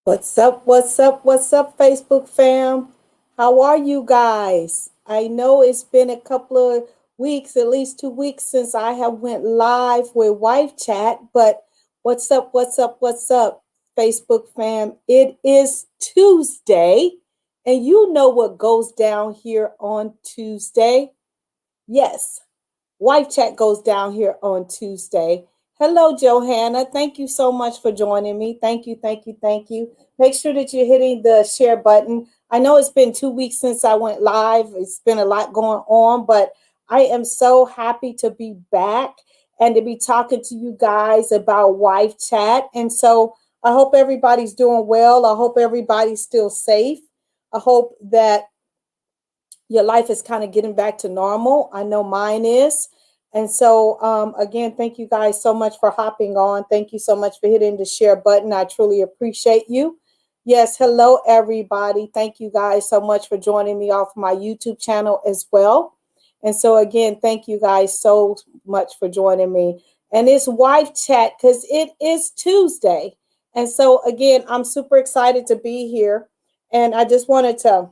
What's up? What's up? What's up, Facebook fam? How are you guys? I know it's been a couple of weeks, at least 2 weeks, since I have went live with Wife Chat. But what's up? What's up? What's up, Facebook fam? It is Tuesday, and you know what goes down here on Tuesday. Yes, Wife Chat goes down here on Tuesday. Hello, Johanna. Thank you so much for joining me. Thank you, thank you, thank you. Make sure that you're hitting the share button. I know it's been 2 weeks since I went live. It's been a lot going on, but I am so happy to be back and to be talking to you guys about Wife Chat. And so I hope everybody's doing well. I hope everybody's still safe. I hope that your life is kind of getting back to normal. I know mine is. And so, again, thank you guys so much for hopping on. Thank you so much for hitting the share button. I truly appreciate you. Yes, hello, everybody. Thank you guys so much for joining me off my YouTube channel as well. And so, again, thank you guys so much for joining me. And it's Wife Chat because it is Tuesday. And so, again, I'm super excited to be here. And I just wanted to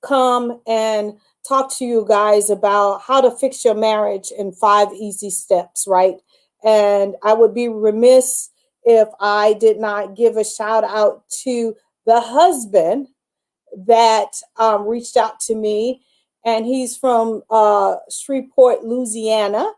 come and talk to you guys about how to fix your marriage in 5 easy steps, right? And I would be remiss if I did not give a shout out to the husband that reached out to me, and he's from Shreveport, Louisiana,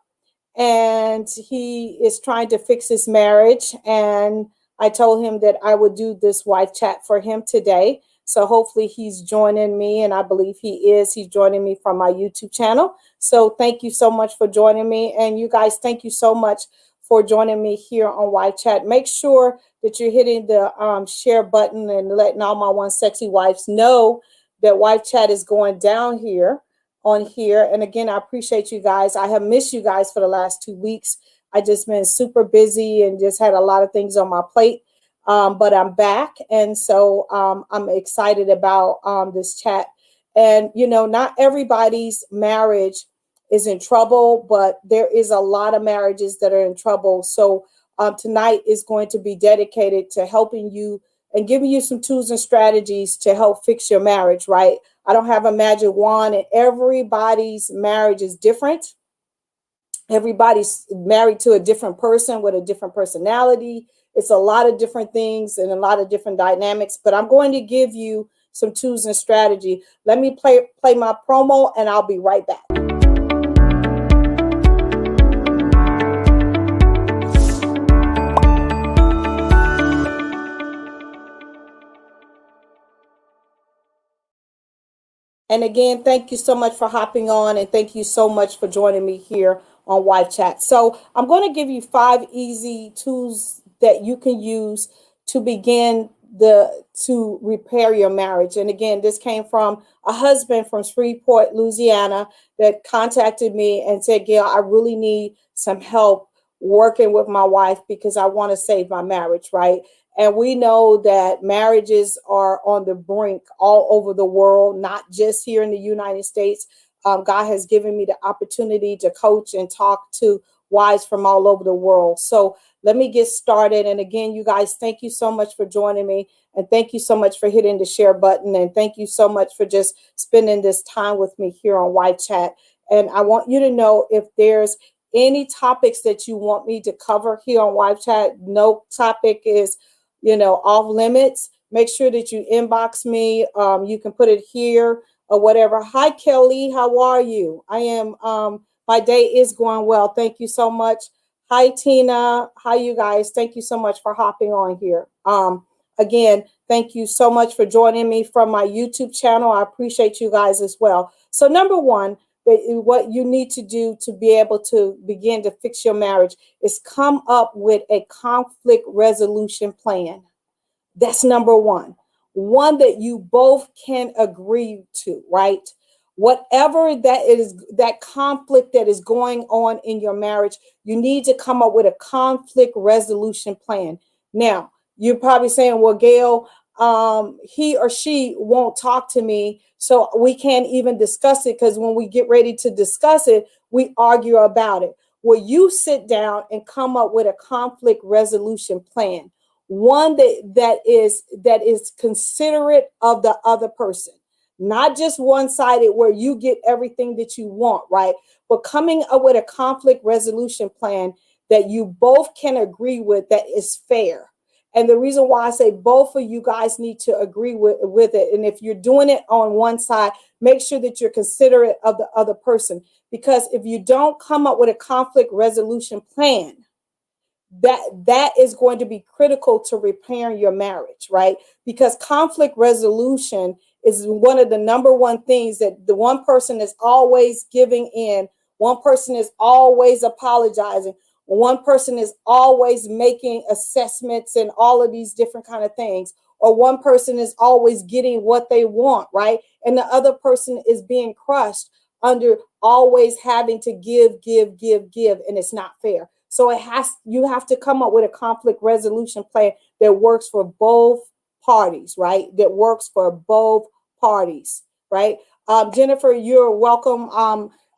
and he is trying to fix his marriage. And I told him that I would do this Wife Chat for him today. So hopefully he's joining me, and I believe he is. He's joining me from my YouTube channel. So thank you so much for joining me. And you guys, thank you so much for joining me here on Wife Chat. Make sure that you're hitting the share button and letting all my one sexy wives know that Wife Chat is going down here on here. And again, I appreciate you guys. I have missed you guys for the last 2 weeks. I just been super busy and just had a lot of things on my plate. But I'm back. And so I'm excited about this chat. And, you know, not everybody's marriage is in trouble, but there is a lot of marriages that are in trouble. So tonight is going to be dedicated to helping you and giving you some tools and strategies to help fix your marriage, right? I don't have a magic wand, and everybody's marriage is different. Everybody's married to a different person with a different personality. It's a lot of different things and a lot of different dynamics, but I'm going to give you some tools and strategy. Let me play my promo, and I'll be right back. And again, thank you so much for hopping on, and thank you so much for joining me here on Wife Chat. So I'm going to give you 5 easy tools that you can use to begin to repair your marriage. And again, this came from a husband from Shreveport, Louisiana, that contacted me and said, Gail, I really need some help working with my wife because I want to save my marriage, right? And we know that marriages are on the brink all over the world, not just here in the United States. God has given me the opportunity to coach and talk to wives from all over the world. So let me get started. And again, you guys, thank you so much for joining me. And thank you so much for hitting the share button. And thank you so much for just spending this time with me here on Wife Chat. And I want you to know, if there's any topics that you want me to cover here on Wife Chat, no topic is off limits. Make sure that you inbox me. You can put it here or whatever. Hi, Kelly. How are you? I am, my day is going well. Thank you so much. Hi, Tina. Hi, you guys. Thank you so much for hopping on here. Again, thank you so much for joining me from my YouTube channel. I appreciate you guys as well. So number one, what you need to do to be able to begin to fix your marriage is come up with a conflict resolution plan. That's number one that you both can agree to, right? Whatever that is, that conflict that is going on in your marriage, you need to come up with a conflict resolution plan. Now, you're probably saying, well, Gail, he or she won't talk to me, so we can't even discuss it, because when we get ready to discuss it, we argue about it. Well, you sit down and come up with a conflict resolution plan. one that is considerate of the other person, not just one-sided where you get everything that you want, right? But coming up with a conflict resolution plan that you both can agree with, that is fair. And the reason why I say both of you guys need to agree with it. And if you're doing it on one side, make sure that you're considerate of the other person. Because if you don't come up with a conflict resolution plan, that is going to be critical to repairing your marriage, right? Because conflict resolution is one of the number one things that the one person is always giving in, one person is always apologizing, one person is always making assessments and all of these different kind of things, or one person is always getting what they want, right? And the other person is being crushed under always having to give, and it's not fair. So you have to come up with a conflict resolution plan that works for both parties, right? That works for both parties, right? Jennifer, you're welcome.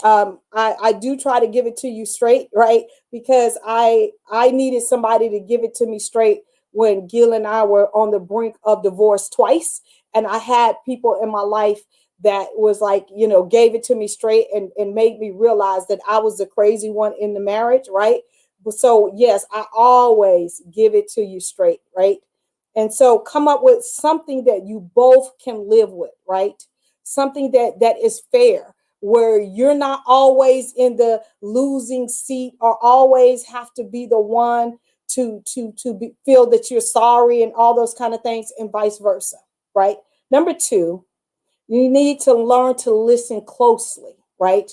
I do try to give it to you straight, right? Because I needed somebody to give it to me straight when Gil and I were on the brink of divorce twice. And I had people in my life that was like, gave it to me straight and made me realize that I was the crazy one in the marriage, right? So yes, I always give it to you straight, right? And so come up with something that you both can live with, right? Something that is fair, where you're not always in the losing seat or always have to be the one feel that you're sorry and all those kind of things, and vice versa, right? Number two, you need to learn to listen closely, right?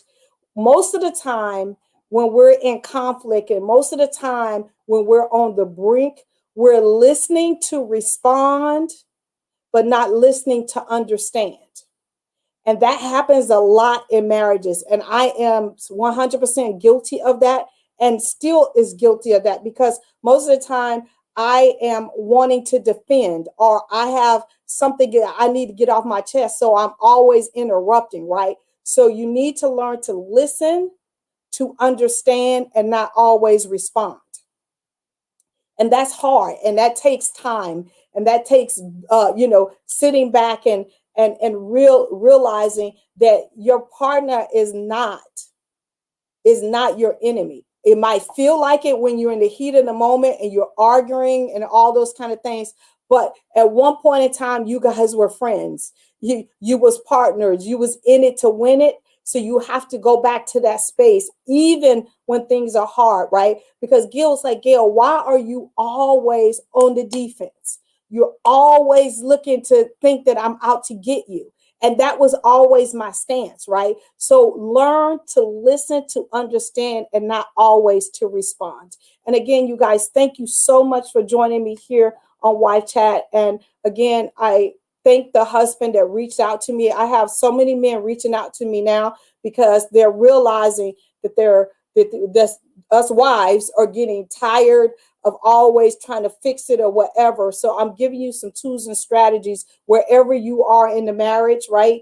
Most of the time when we're in conflict, and most of the time when we're on the brink, we're listening to respond, but not listening to understand. And that happens a lot in marriages. And I am 100% guilty of that, and still is guilty of that, because most of the time I am wanting to defend, or I have something that I need to get off my chest. So I'm always interrupting, right? So you need to learn to listen, to understand, and not always respond. And that's hard, and that takes time, and that takes sitting back and realizing that your partner is not your enemy. It might feel like it when you're in the heat of the moment and you're arguing and all those kind of things, but at one point in time you guys were friends. You was partners. You was in it to win it. So you have to go back to that space even when things are hard, right? Because Gil's like, Gail, why are you always on the defense? You're always looking to think that I'm out to get you. And that was always my stance, right? So learn to listen, to understand, and not always to respond. And again, you guys, thank you so much for joining me here on Wife Chat. And again, I thank the husband that reached out to me. I have so many men reaching out to me now because they're realizing that us wives are getting tired of always trying to fix it or whatever. So I'm giving you some tools and strategies wherever you are in the marriage, right?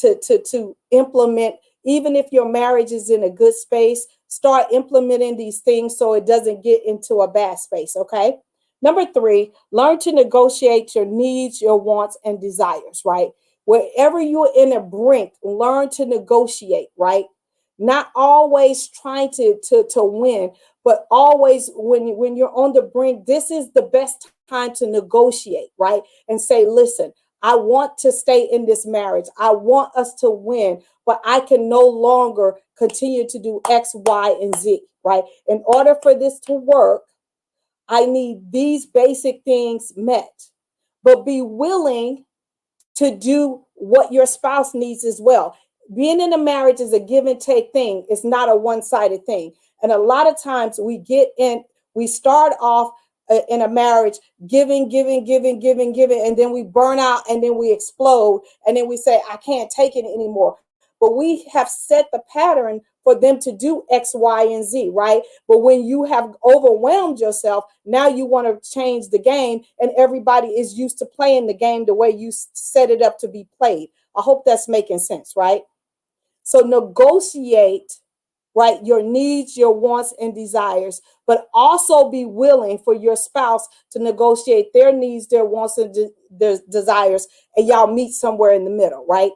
To implement, even if your marriage is in a good space, start implementing these things so it doesn't get into a bad space, okay? Number three, learn to negotiate your needs, your wants, and desires, right? Wherever you're in a brink, learn to negotiate, right? Not always trying to win, but always when you're on the brink, this is the best time to negotiate, right? And say, listen, I want to stay in this marriage. I want us to win, but I can no longer continue to do X, Y, and Z, right? In order for this to work, I need these basic things met, but be willing to do what your spouse needs as well. Being in a marriage is a give and take thing. It's not a one-sided thing. And a lot of times we start off in a marriage giving, and then we burn out, and then we explode, and then we say, I can't take it anymore. But we have set the pattern for them to do X, Y, and Z, right? But when you have overwhelmed yourself, now you want to change the game, and everybody is used to playing the game the way you set it up to be played. I hope that's making sense, right? So negotiate right? Your needs, your wants, and desires, but also be willing for your spouse to negotiate their needs, their wants, and their desires, and y'all meet somewhere in the middle, right?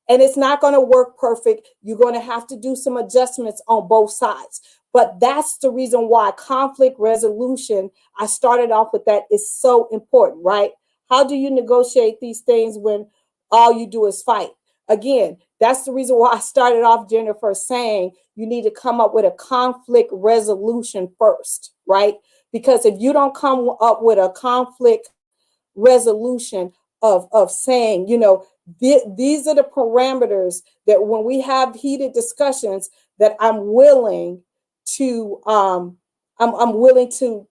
And it's not going to work perfect. You're going to have to do some adjustments on both sides. But that's the reason why conflict resolution, I started off with that, is so important, right? How do you negotiate these things when all you do is fight? Again, that's the reason why I started off, Jennifer, saying you need to come up with a conflict resolution first, right? Because if you don't come up with a conflict resolution of saying, these are the parameters that when we have heated discussions that I'm willing to I'm willing to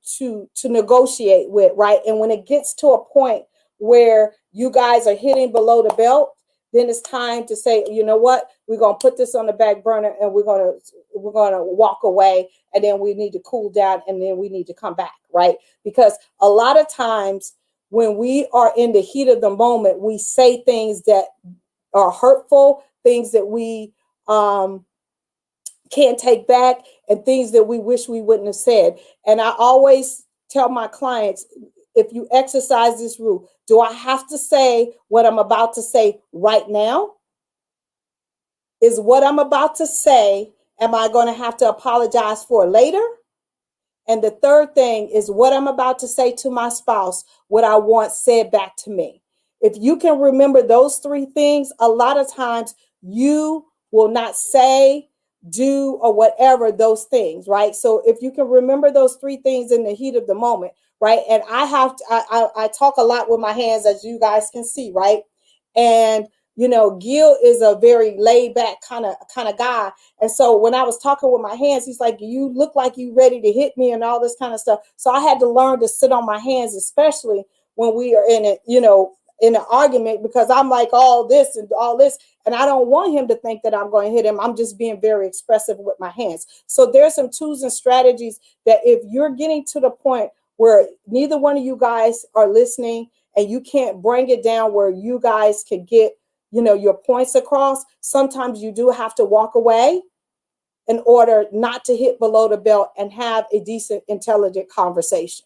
negotiate with, right? And when it gets to a point where you guys are hitting below the belt, then it's time to say, you know what, we're gonna put this on the back burner and we're gonna walk away, and then we need to cool down, and then we need to come back, right? Because a lot of times when we are in the heat of the moment, we say things that are hurtful, things that we can't take back, and things that we wish we wouldn't have said. And I always tell my clients, if you exercise this rule, do I have to say what I'm about to say right now? Is what I'm about to say, am I going to have to apologize for later? And the third thing is what I'm about to say to my spouse, what I want said back to me. If you can remember those three things, a lot of times you will not say, do, or whatever those things, right? So if you can remember those three things in the heat of the moment, right? And I talk a lot with my hands, as you guys can see, right? And Gil is a very laid back kind of guy. And so when I was talking with my hands, he's like, you look like you ready to hit me and all this kind of stuff. So I had to learn to sit on my hands, especially when we are in it, in an argument, because I'm like all this and all this. And I don't want him to think that I'm going to hit him. I'm just being very expressive with my hands. So there's some tools and strategies that if you're getting to the point where neither one of you guys are listening and you can't bring it down where you guys can get your points across, sometimes you do have to walk away in order not to hit below the belt and have a decent, intelligent conversation.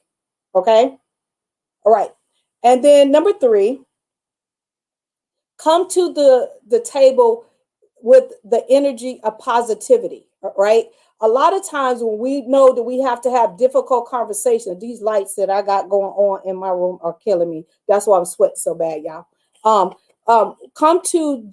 Okay? All right. And then number 3, come to the table with the energy of positivity, right? A lot of times when we know that we have to have difficult conversations, these lights that I got going on in my room are killing me. That's why I'm sweating so bad, y'all. Come to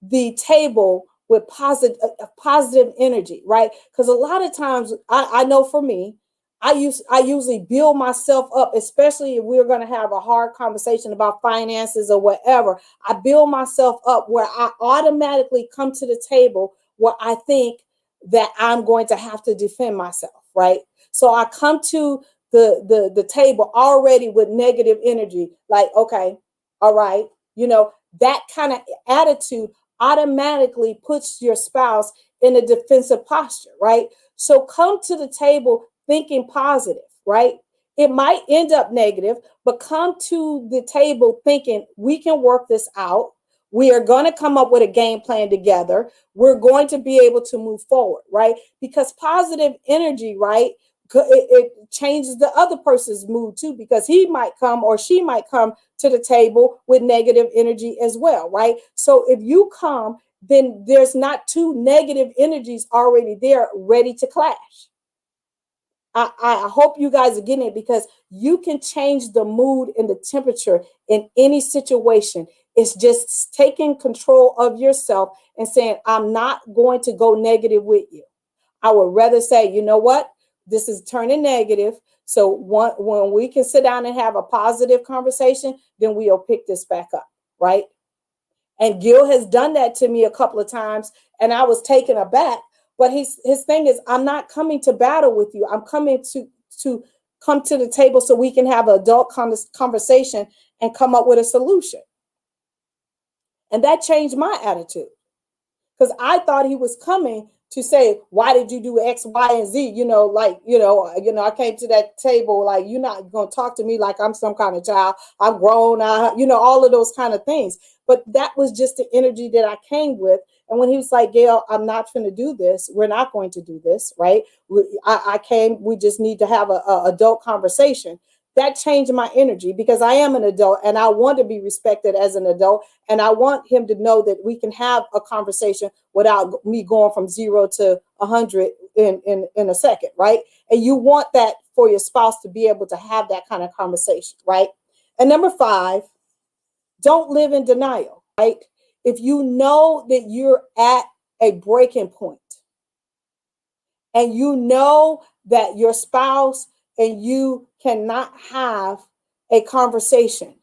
the table with positive energy, right? Because a lot of times I know for me, I usually build myself up, especially if we're going to have a hard conversation about finances or whatever. I build myself up where I automatically come to the table where I think that I'm going to have to defend myself, right? So I come to the table already with negative energy, like, okay, all right, that kind of attitude automatically puts your spouse in a defensive posture, right? So come to the table thinking positive, right? It might end up negative, but come to the table thinking we can work this out. We are going to come up with a game plan together. We're going to be able to move forward, right? Because positive energy, right? It changes the other person's mood too, because he might come or she might come to the table with negative energy as well, right? So if you come, then there's not two negative energies already there ready to clash. I hope you guys are getting it, because you can change the mood and the temperature in any situation. It's just taking control of yourself and saying, I'm not going to go negative with you. I would rather say, you know what? This is turning negative. So when we can sit down and have a positive conversation, then we'll pick this back up, right? And Gil has done that to me a couple of times, and I was taken aback. But his thing is, I'm not coming to battle with you. I'm coming to come to the table so we can have an adult conversation and come up with a solution. And that changed my attitude, because I thought he was coming to say, why did you do X, Y, and Z? I came to that table like, you're not going to talk to me like I'm some kind of child. I'm grown, all of those kind of things. But that was just the energy that I came with, And when he was like, Gail, I'm not going to do this. We're not going to do this, right? I came, we just need to have a adult conversation. That changed my energy because I am an adult and I want to be respected as an adult. And I want him to know that we can have a conversation without me going from 0 to 100 in a second, right? And you want that for your spouse to be able to have that kind of conversation, right? And number 5, don't live in denial, right? If you know that you're at a breaking point and you know that your spouse and you cannot have a conversation,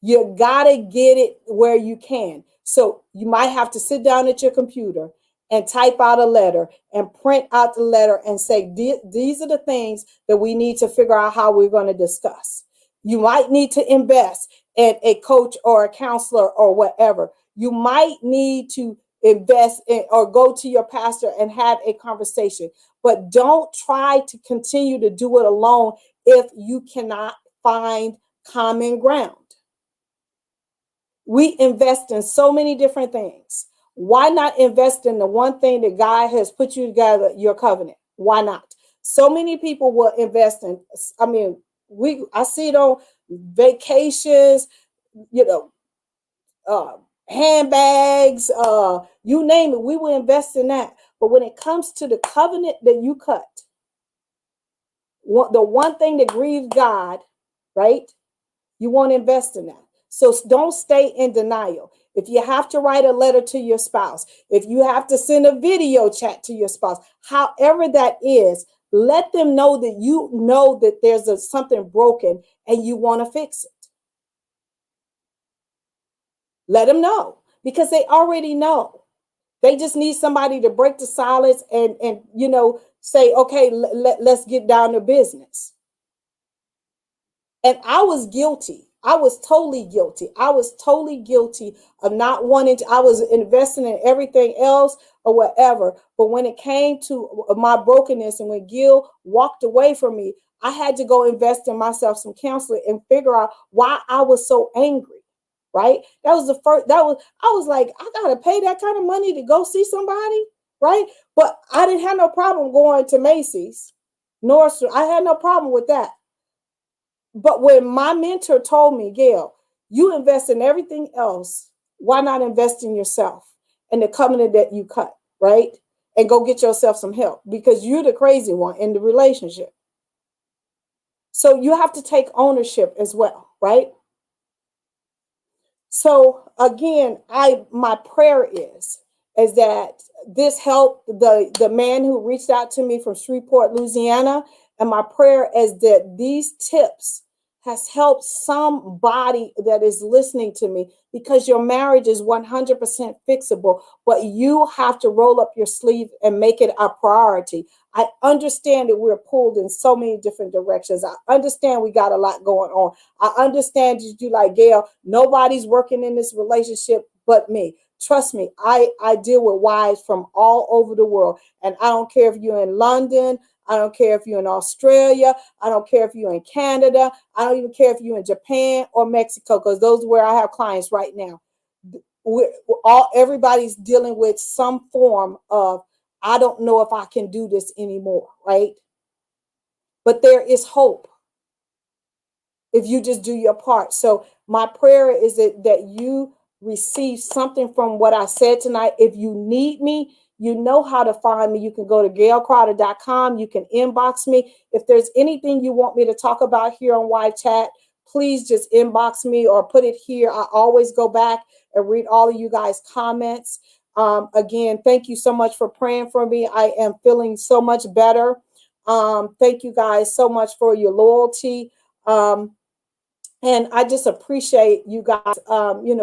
you gotta get it where you can. So you might have to sit down at your computer and type out a letter and print out the letter and say, these are the things that we need to figure out how we're going to discuss. You might need to invest in a coach or a counselor or whatever. You might need to invest in or go to your pastor and have a conversation, but don't try to continue to do it alone if you cannot find common ground. We invest in so many different things. Why not invest in the one thing that God has put you together, your covenant? Why not? So many people will invest in, I see it on vacations, handbags, you name it, we will invest in that. But when it comes to the covenant that you cut, the one thing that grieves God, right? You won't invest in that. So don't stay in denial. If you have to write a letter to your spouse, if you have to send a video chat to your spouse, however that is, let them know that you know that there's something broken and you want to fix it. Let them know because they already know. They just need somebody to break the silence and say, okay, let's get down to business. And I was guilty. I was totally guilty. I was totally guilty of not wanting to. I was investing in everything else or whatever. But when it came to my brokenness and when Gil walked away from me, I had to go invest in myself some counseling and figure out why I was so angry. Right? That was the first. I was like, I gotta pay that kind of money to go see somebody, right? But I didn't have no problem going to Macy's, Nordstrom. I had no problem with that. But when my mentor told me, Gail, you invest in everything else, why not invest in yourself and the covenant that you cut, right? And go get yourself some help because you're the crazy one in the relationship. So you have to take ownership as well, right? So again, my prayer is that this helped the man who reached out to me from Shreveport, Louisiana. And my prayer is that these tips has helped somebody that is listening to me because your marriage is 100% fixable, but you have to roll up your sleeve and make it a priority. I understand that we're pulled in so many different directions. I understand we got a lot going on. I understand you like, Gail, nobody's working in this relationship but me. Trust me, I deal with wives from all over the world. And I don't care if you're in London. I don't care if you're in Australia. I don't care if you're in Canada. I don't even care if you're in Japan or Mexico, because those are where I have clients right now. Everybody's dealing with some form of, I don't know if I can do this anymore, right? But there is hope if you just do your part. So my prayer is that you receive something from what I said tonight. If you need me, you know how to find me. You can go to gailcrowder.com. You can inbox me. If there's anything you want me to talk about here on Wife Chat, please just inbox me or put it here. I always go back and read all of you guys' comments. Again, thank you so much for praying for me. I am feeling so much better. Thank you guys so much for your loyalty. And I just appreciate you guys,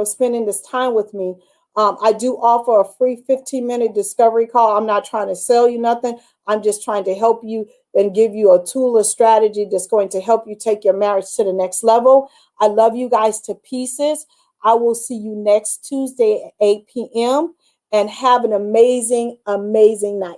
spending this time with me. I do offer a free 15-minute discovery call. I'm not trying to sell you nothing. I'm just trying to help you and give you a tool or strategy that's going to help you take your marriage to the next level. I love you guys to pieces. I will see you next Tuesday at 8 p.m. and have an amazing, amazing night.